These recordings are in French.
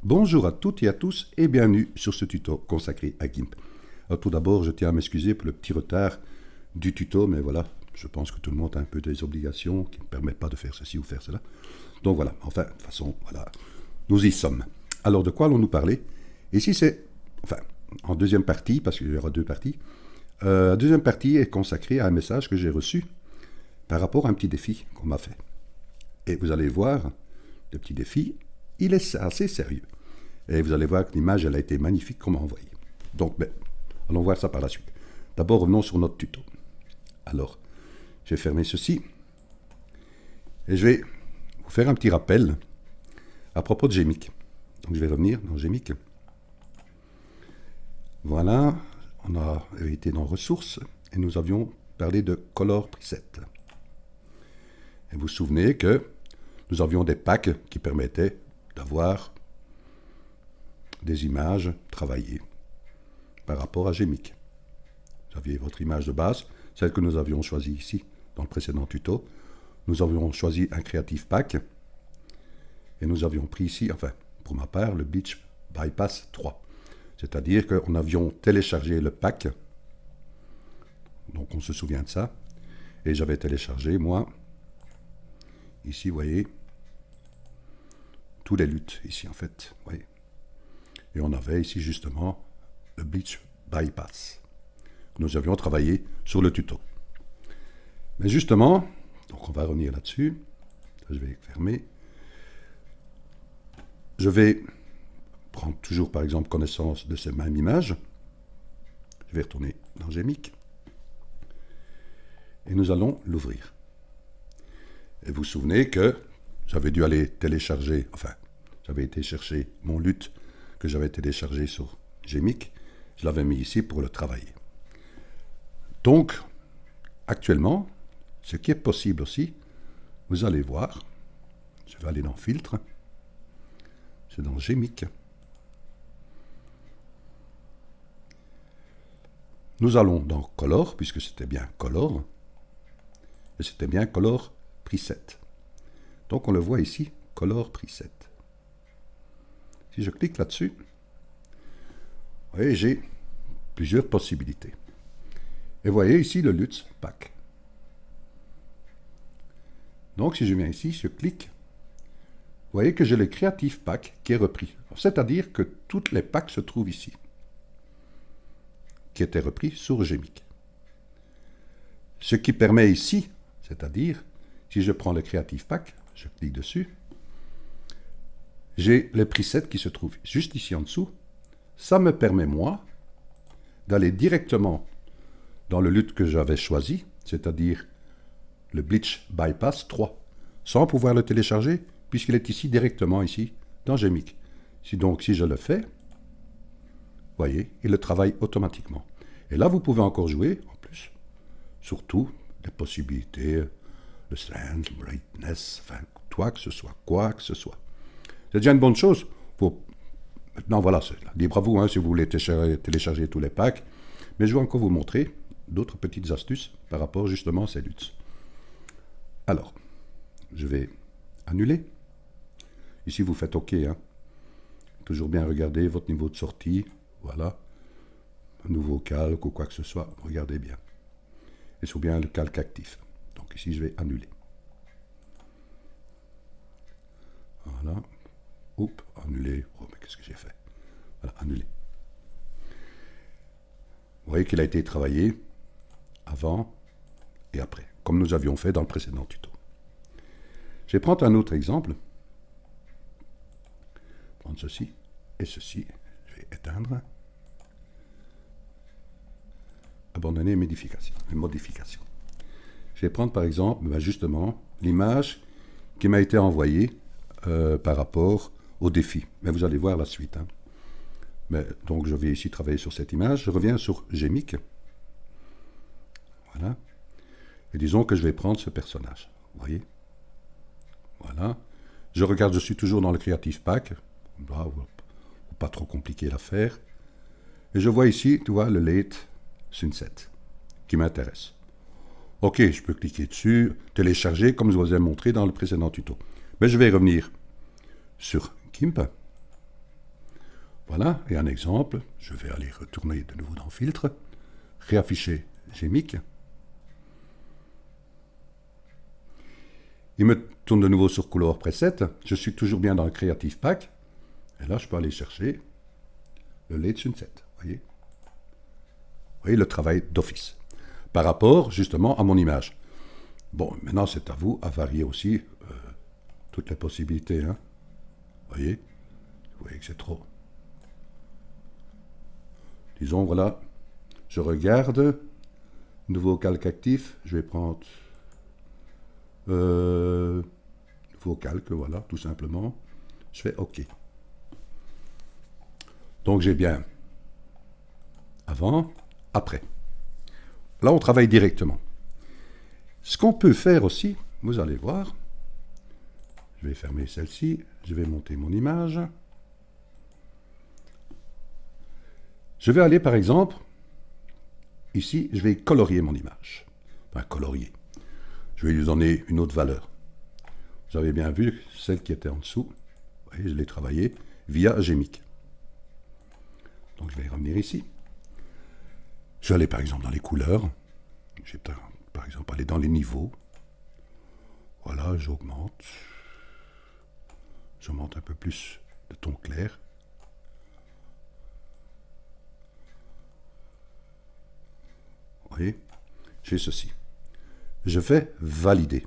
Bonjour à toutes et à tous et bienvenue sur ce tuto consacré à GIMP. Alors, tout d'abord, je tiens à m'excuser pour le petit retard du tuto, mais voilà, je pense que tout le monde a un peu des obligations qui ne permettent pas de faire ceci ou faire cela. Donc voilà, enfin, de toute façon, voilà, nous y sommes. Alors, de quoi allons-nous parler? Ici, c'est, enfin, en deuxième partie, parce qu'il y aura deux parties, la deuxième partie est consacrée à un message que j'ai reçu par rapport à un petit défi qu'on m'a fait. Et vous allez voir, le petit défi, il est assez sérieux. Et vous allez voir que l'image, elle a été magnifique qu'on m'a envoyée. Donc, allons voir ça par la suite. D'abord, revenons sur notre tuto. Alors, je vais fermer ceci. Et je vais vous faire un petit rappel à propos de Gmic. Donc, je vais revenir dans Gmic. Voilà, on a été dans Ressources et nous avions parlé de Color Preset. Et vous vous souvenez que nous avions des packs qui permettaient d'avoir des images travaillées par rapport à Gmic. Vous aviez votre image de base, celle que nous avions choisie ici dans le précédent tuto. Nous avions choisi un Creative Pack et nous avions pris ici, enfin pour ma part, le Bleach Bypass 3. C'est-à-dire qu'on avions téléchargé le pack, donc on se souvient de ça, et j'avais téléchargé, moi, ici, vous voyez, tous les luttes, ici en fait, vous voyez. Et on avait ici justement le Bleach Bypass. Nous avions travaillé sur le tuto. Mais justement, donc on va revenir là-dessus. Je vais fermer. Je vais prendre toujours par exemple connaissance de ces mêmes images. Je vais retourner dans Gmic. Et nous allons l'ouvrir. Et vous vous souvenez que j'avais dû aller télécharger, enfin, j'avais été chercher mon lutte que j'avais téléchargé sur Gmic. Je l'avais mis ici pour le travailler. Donc, actuellement, ce qui est possible aussi, vous allez voir, je vais aller dans Filtre, c'est dans Gmic. Nous allons dans Color, puisque c'était bien Color, et c'était bien Color Preset. Donc on le voit ici, Color Preset. Si je clique là-dessus, vous voyez, j'ai plusieurs possibilités. Et vous voyez ici le LUTS Pack. Donc si je viens ici, je clique, vous voyez que j'ai le Creative Pack qui est repris. C'est-à-dire que toutes les packs se trouvent ici, qui étaient repris sur Gmic. Ce qui permet ici, c'est-à-dire, si je prends le Creative Pack, je clique dessus, j'ai les presets qui se trouvent juste ici en dessous. Ça me permet, moi, d'aller directement dans le LUT que j'avais choisi, c'est-à-dire le Bleach Bypass 3, sans pouvoir le télécharger, puisqu'il est ici directement ici, dans Gmic. Donc, si je le fais, vous voyez, il le travaille automatiquement. Et là, vous pouvez encore jouer, en plus, surtout les possibilités, le strength, le brightness, enfin, toi que ce soit, quoi que ce soit. C'est déjà une bonne chose. Maintenant, voilà, c'est libre à vous, hein, si vous voulez télécharger tous les packs. Mais je vais encore vous montrer d'autres petites astuces par rapport justement à ces LUTs. Alors, je vais annuler. Ici, vous faites OK. Hein. Toujours bien regarder votre niveau de sortie. Voilà. Un nouveau calque ou quoi que ce soit. Regardez bien. Et c'est bien le calque actif. Donc ici, je vais annuler. Voilà. Oups, annuler. Oh, mais qu'est-ce que j'ai fait? Voilà, annuler. Vous voyez qu'il a été travaillé avant et après, comme nous avions fait dans le précédent tuto. Je vais prendre un autre exemple. Prendre ceci et ceci. Je vais éteindre. Abandonner les modifications. Je vais prendre par exemple, justement, l'image qui m'a été envoyée par rapport au défi. Mais vous allez voir la suite. Hein. Mais, donc je vais ici travailler sur cette image. Je reviens sur Gmic. Voilà. Et disons que je vais prendre ce personnage. Vous voyez? Voilà. Je regarde, je suis toujours dans le Creative Pack. Pas trop compliqué l'affaire. Et je vois ici, tu vois, le Late Sunset qui m'intéresse. Ok, je peux cliquer dessus, télécharger comme je vous ai montré dans le précédent tuto. Mais je vais revenir sur GIMP. Voilà, et un exemple, je vais aller retourner de nouveau dans Filtre, réafficher Gmic. Il me tourne de nouveau sur Color Preset, je suis toujours bien dans le Creative Pack, et là je peux aller chercher le Late Sunset, voyez le travail d'office, par rapport justement à mon image. Bon, maintenant c'est à vous à varier aussi toutes les possibilités, hein. Vous voyez que c'est trop. Disons, voilà, je regarde, nouveau calque actif, je vais prendre nouveau calque, voilà, tout simplement. Je fais OK. Donc j'ai bien avant, après. Là, on travaille directement. Ce qu'on peut faire aussi, vous allez voir, je vais fermer celle-ci, je vais monter mon image. Je vais aller par exemple, ici, je vais colorier mon image. Enfin, colorier. Je vais lui donner une autre valeur. Vous avez bien vu celle qui était en dessous. Vous voyez, je l'ai travaillée via Gmic. Donc je vais revenir ici. Je vais aller par exemple dans les couleurs. Je vais par exemple aller dans les niveaux. Voilà, j'augmente. J'augmente un peu plus de ton clair. Vous voyez, j'ai ceci. Je fais valider.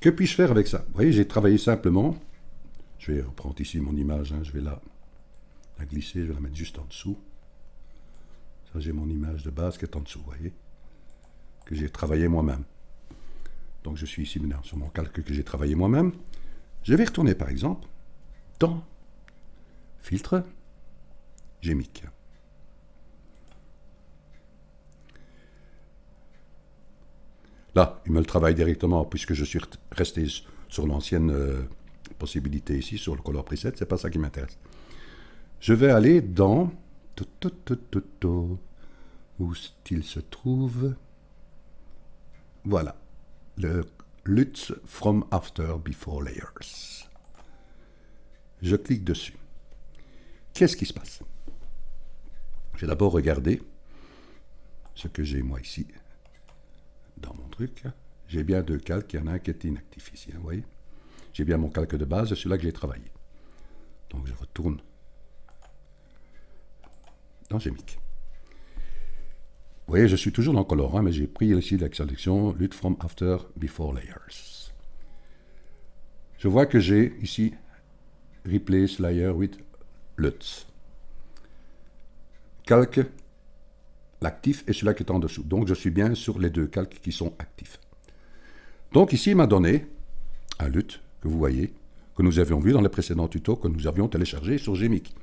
Que puis-je faire avec ça? Vous voyez, j'ai travaillé simplement. Je vais reprendre ici mon image, hein, je vais la glisser, je vais la mettre juste en dessous. Ça, j'ai mon image de base qui est en dessous, vous voyez, que j'ai travaillé moi-même. Donc, je suis ici maintenant sur mon calque que j'ai travaillé moi-même. Je vais retourner, par exemple, dans Filtre, Gmic. Là, il me le travaille directement puisque je suis resté sur l'ancienne possibilité ici, sur le Color Preset. C'est pas ça qui m'intéresse. Je vais aller dans... Où il se trouve? Voilà. Le LUT from After Before Layers. Je clique dessus. Qu'est-ce qui se passe? Je vais d'abord regarder ce que j'ai moi ici. Dans mon truc, j'ai bien deux calques, il y en a un qui est inactif ici, hein, vous voyez. J'ai bien mon calque de base, c'est celui-là que j'ai travaillé. Donc je retourne dans Gmic. Vous voyez, je suis toujours dans Color, hein, mais j'ai pris ici la sélection LUT from After Before Layers. Je vois que j'ai ici Replace Layer with LUT. Calque, l'actif et celui-là qui est en dessous. Donc je suis bien sur les deux calques qui sont actifs. Donc ici, il m'a donné un LUT que vous voyez, que nous avions vu dans les précédents tutos, que nous avions téléchargé sur Gmic.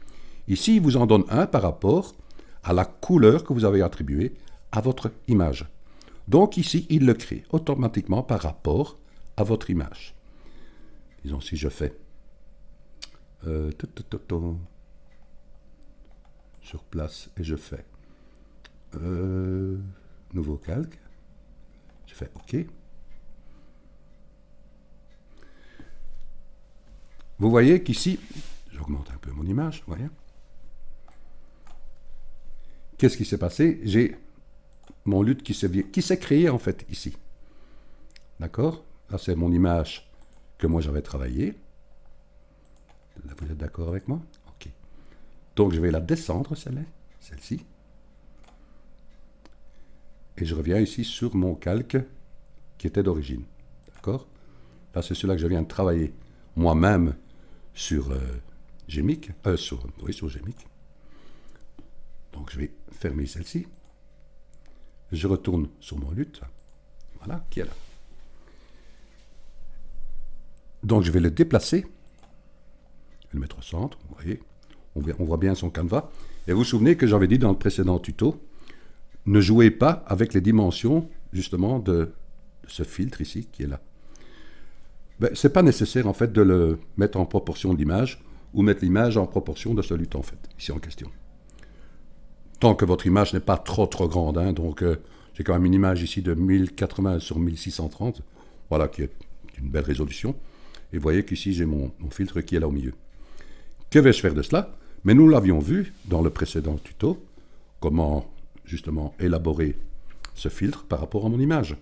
Ici, il vous en donne un par rapport à la couleur que vous avez attribuée à votre image. Donc ici, il le crée automatiquement par rapport à votre image. Disons si je fais sur place et je fais nouveau calque, je fais OK. Vous voyez qu'ici, j'augmente un peu mon image, vous voyez. Qu'est-ce qui s'est passé? J'ai mon LUT qui s'est créé en fait ici. D'accord? Là, c'est mon image que moi j'avais travaillée. Vous êtes d'accord avec moi? OK. Donc, je vais la descendre, celle-ci. Et je reviens ici sur mon calque qui était d'origine. D'accord? Là, c'est celui-là que je viens de travailler moi-même sur Gmic. Sur Gmic. Donc, je vais fermer celle-ci. Je retourne sur mon LUT. Voilà, qui est là. Donc, je vais le déplacer. Je vais le mettre au centre. Vous voyez, on voit bien son canevas. Et vous vous souvenez que j'avais dit dans le précédent tuto, ne jouez pas avec les dimensions, justement, de ce filtre ici, qui est là. Ben, ce n'est pas nécessaire, en fait, de le mettre en proportion de l'image, ou mettre l'image en proportion de ce LUT, en fait, ici en question. Tant que votre image n'est pas trop grande, hein, donc j'ai quand même une image ici de 1080 sur 1630, voilà, qui est une belle résolution. Et vous voyez qu'ici, j'ai mon filtre qui est là au milieu. Que vais-je faire de cela? Mais nous l'avions vu dans le précédent tuto, comment justement élaborer ce filtre par rapport à mon image,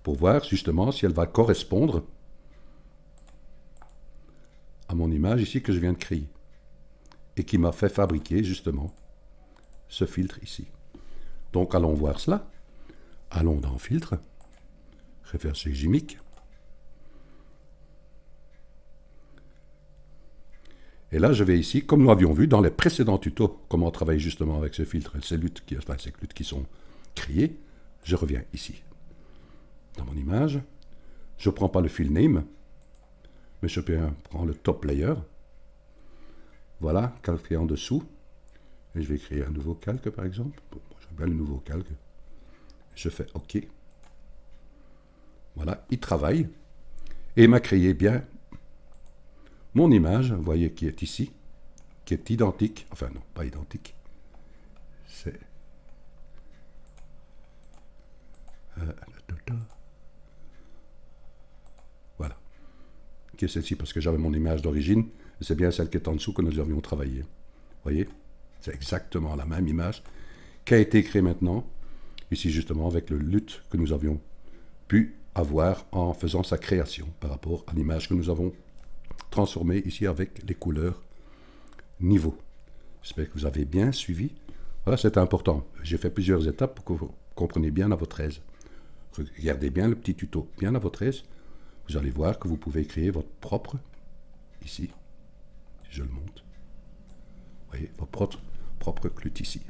pour voir justement si elle va correspondre à mon image ici que je viens de créer, et qui m'a fait fabriquer justement ce filtre ici. Donc allons voir cela. Allons dans Filtre, Reverse Gimmick. Et là, je vais ici, comme nous l'avions vu dans les précédents tutos, comment travailler justement avec ce filtre et ces luttes qui sont créées. Je reviens ici, dans mon image. Je ne prends pas le fill name, mais je prends le top layer. Voilà, calquer en dessous. Et je vais créer un nouveau calque, par exemple. Bon, j'aime bien le nouveau calque. Je fais OK. Voilà, il travaille. Et il m'a créé bien mon image, vous voyez, qui est ici, qui est identique. Enfin, non, pas identique. C'est... Voilà. Qui est celle-ci, parce que j'avais mon image d'origine. C'est bien celle qui est en dessous que nous avions travaillé. Vous voyez? C'est exactement la même image qui a été créée maintenant, ici justement avec le LUT que nous avions pu avoir en faisant sa création par rapport à l'image que nous avons transformée ici avec les couleurs niveau. J'espère que vous avez bien suivi. Voilà, c'est important. J'ai fait plusieurs étapes pour que vous compreniez bien à votre aise. Regardez bien le petit tuto, bien à votre aise. Vous allez voir que vous pouvez créer votre propre, ici, si je le monte. Vous voyez, votre propre CLUT ici,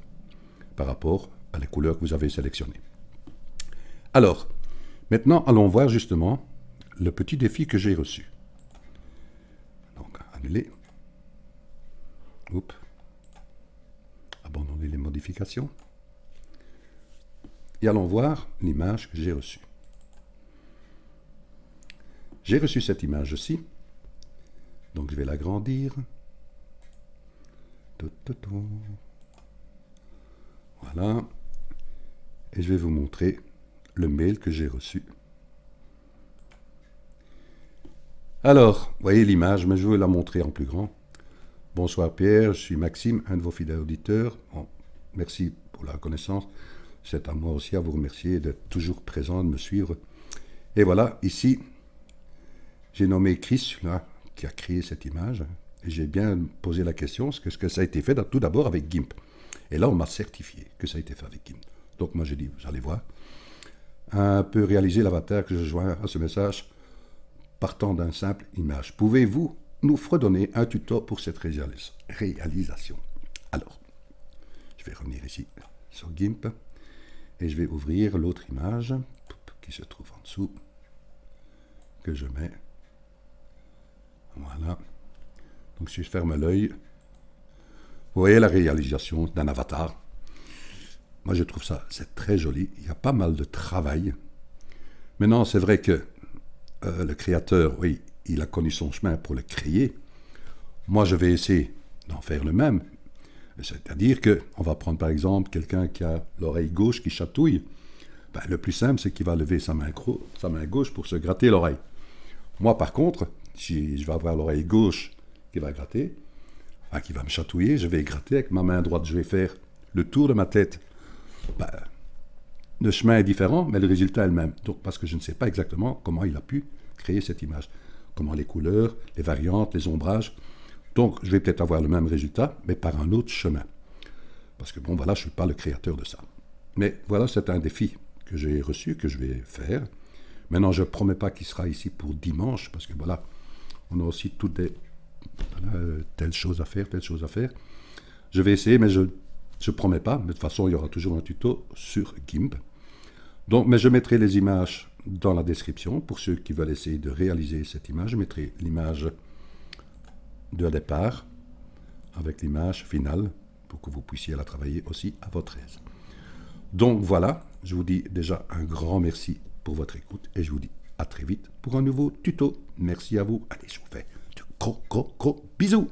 par rapport à les couleurs que vous avez sélectionnées. Alors, maintenant, allons voir justement le petit défi que j'ai reçu. Donc, annuler. Oups. Abandonner les modifications. Et allons voir l'image que j'ai reçue. J'ai reçu cette image-ci. Donc, je vais l'agrandir. Voilà. Et je vais vous montrer le mail que j'ai reçu. Alors, vous voyez l'image, mais je vais la montrer en plus grand. Bonsoir Pierre, je suis Maxime, un de vos fidèles auditeurs. Bon, merci pour la reconnaissance. C'est à moi aussi à vous remercier d'être toujours présent, de me suivre. Et voilà, ici, j'ai nommé Chris, là, qui a créé cette image. Et j'ai bien posé la question, est-ce que ça a été fait tout d'abord avec GIMP? Et là, on m'a certifié que ça a été fait avec GIMP. Donc moi, j'ai dit, vous allez voir, un peu réaliser l'avatar que je joins à ce message partant d'une simple image. Pouvez-vous nous fredonner un tuto pour cette réalisation? Alors, je vais revenir ici sur GIMP et je vais ouvrir l'autre image qui se trouve en dessous, que je mets. Voilà. Donc si je ferme l'œil, vous voyez la réalisation d'un avatar. Moi je trouve ça, c'est très joli. Il y a pas mal de travail. Maintenant c'est vrai que le créateur, oui, il a connu son chemin pour le créer. Moi je vais essayer d'en faire le même. C'est-à-dire qu'on va prendre par exemple quelqu'un qui a l'oreille gauche qui chatouille. Ben, le plus simple c'est qu'il va lever sa main gauche pour se gratter l'oreille. Moi par contre, si je vais avoir l'oreille gauche qui va gratter, qui va me chatouiller, je vais gratter avec ma main droite, je vais faire le tour de ma tête. Ben, le chemin est différent, mais le résultat est le même. Donc, parce que je ne sais pas exactement comment il a pu créer cette image. Comment les couleurs, les variantes, les ombrages. Donc, je vais peut-être avoir le même résultat, mais par un autre chemin. Parce que bon, voilà, je ne suis pas le créateur de ça. Mais voilà, c'est un défi que j'ai reçu, que je vais faire. Maintenant, je ne promets pas qu'il sera ici pour dimanche, parce que voilà, on a aussi toutes des... Voilà, telle chose à faire. Je vais essayer, mais je ne promets pas. Mais de toute façon, il y aura toujours un tuto sur GIMP. Donc, mais je mettrai les images dans la description. Pour ceux qui veulent essayer de réaliser cette image, je mettrai l'image de départ avec l'image finale pour que vous puissiez la travailler aussi à votre aise. Donc voilà, je vous dis déjà un grand merci pour votre écoute et je vous dis à très vite pour un nouveau tuto. Merci à vous. Allez, je vous fais de gros bisous.